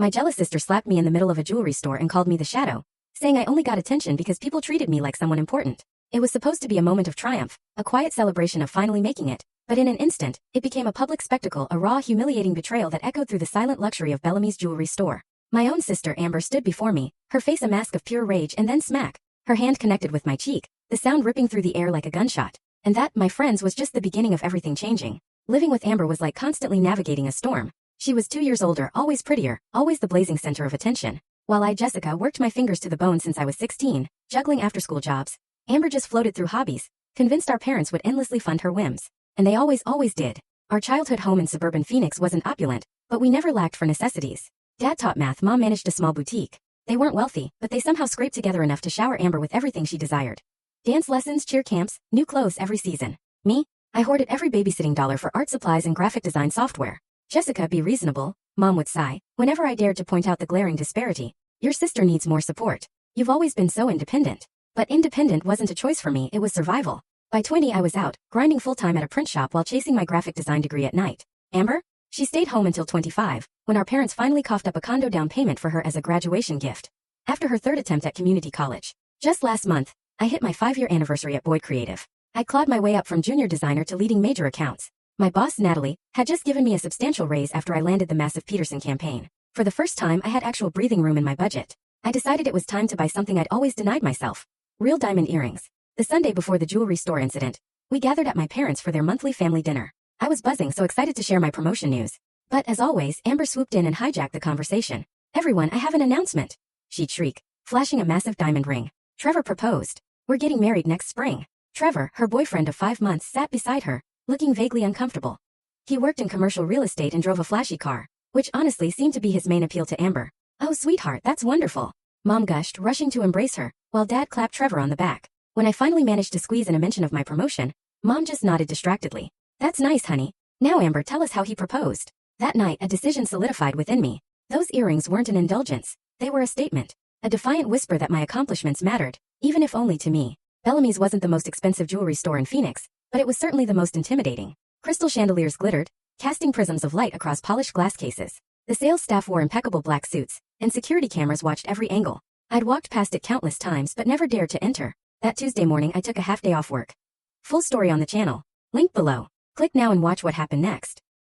My jealous sister slapped me in the middle of a jewelry store and called me the shadow, saying I only got attention because people treated me like someone important. It was supposed to be a moment of triumph, a quiet celebration of finally making it, but in an instant, it became a public spectacle, a raw, humiliating betrayal that echoed through the silent luxury of Bellamy's jewelry store. My own sister Amber stood before me, her face a mask of pure rage, and then smack. Her hand connected with my cheek, the sound ripping through the air like a gunshot. And that, my friends, was just the beginning of everything changing. Living with Amber was like constantly navigating a storm. She was 2 years older, always prettier, always the blazing center of attention. While I, Jessica, worked my fingers to the bone since I was 16, juggling after-school jobs, Amber just floated through hobbies, convinced our parents would endlessly fund her whims. And they always did. Our childhood home in suburban Phoenix wasn't opulent, but we never lacked for necessities. Dad taught math, Mom managed a small boutique. They weren't wealthy, but they somehow scraped together enough to shower Amber with everything she desired. Dance lessons, cheer camps, new clothes every season. Me? I hoarded every babysitting dollar for art supplies and graphic design software. Jessica, be reasonable, Mom would sigh, whenever I dared to point out the glaring disparity. Your sister needs more support. You've always been so independent. But independent wasn't a choice for me, it was survival. By 20 I was out, grinding full-time at a print shop while chasing my graphic design degree at night. Amber? She stayed home until 25, when our parents finally coughed up a condo down payment for her as a graduation gift. After her third attempt at community college. Just last month, I hit my 5-year anniversary at Boyd Creative. I clawed my way up from junior designer to leading major accounts. My boss, Natalie, had just given me a substantial raise after I landed the massive Peterson campaign. For the first time, I had actual breathing room in my budget. I decided it was time to buy something I'd always denied myself. Real diamond earrings. The Sunday before the jewelry store incident, we gathered at my parents' for their monthly family dinner. I was buzzing, so excited to share my promotion news. But as always, Amber swooped in and hijacked the conversation. Everyone, I have an announcement, she'd shriek, flashing a massive diamond ring. Trevor proposed. We're getting married next spring. Trevor, her boyfriend of 5 months, sat beside her, looking vaguely uncomfortable. He worked in commercial real estate and drove a flashy car, which honestly seemed to be his main appeal to Amber. Oh, sweetheart, that's wonderful, Mom gushed, rushing to embrace her, while Dad clapped Trevor on the back. When I finally managed to squeeze in a mention of my promotion, Mom just nodded distractedly. That's nice, honey. Now, Amber, tell us how he proposed. That night, a decision solidified within me. Those earrings weren't an indulgence. They were a statement. A defiant whisper that my accomplishments mattered, even if only to me. Bellamy's wasn't the most expensive jewelry store in Phoenix, but it was certainly the most intimidating. Crystal chandeliers glittered, casting prisms of light across polished glass cases. The sales staff wore impeccable black suits, and security cameras watched every angle. I'd walked past it countless times but never dared to enter. That Tuesday morning I took a half day off work. Full story on the channel. Link below. Click now and watch what happened next.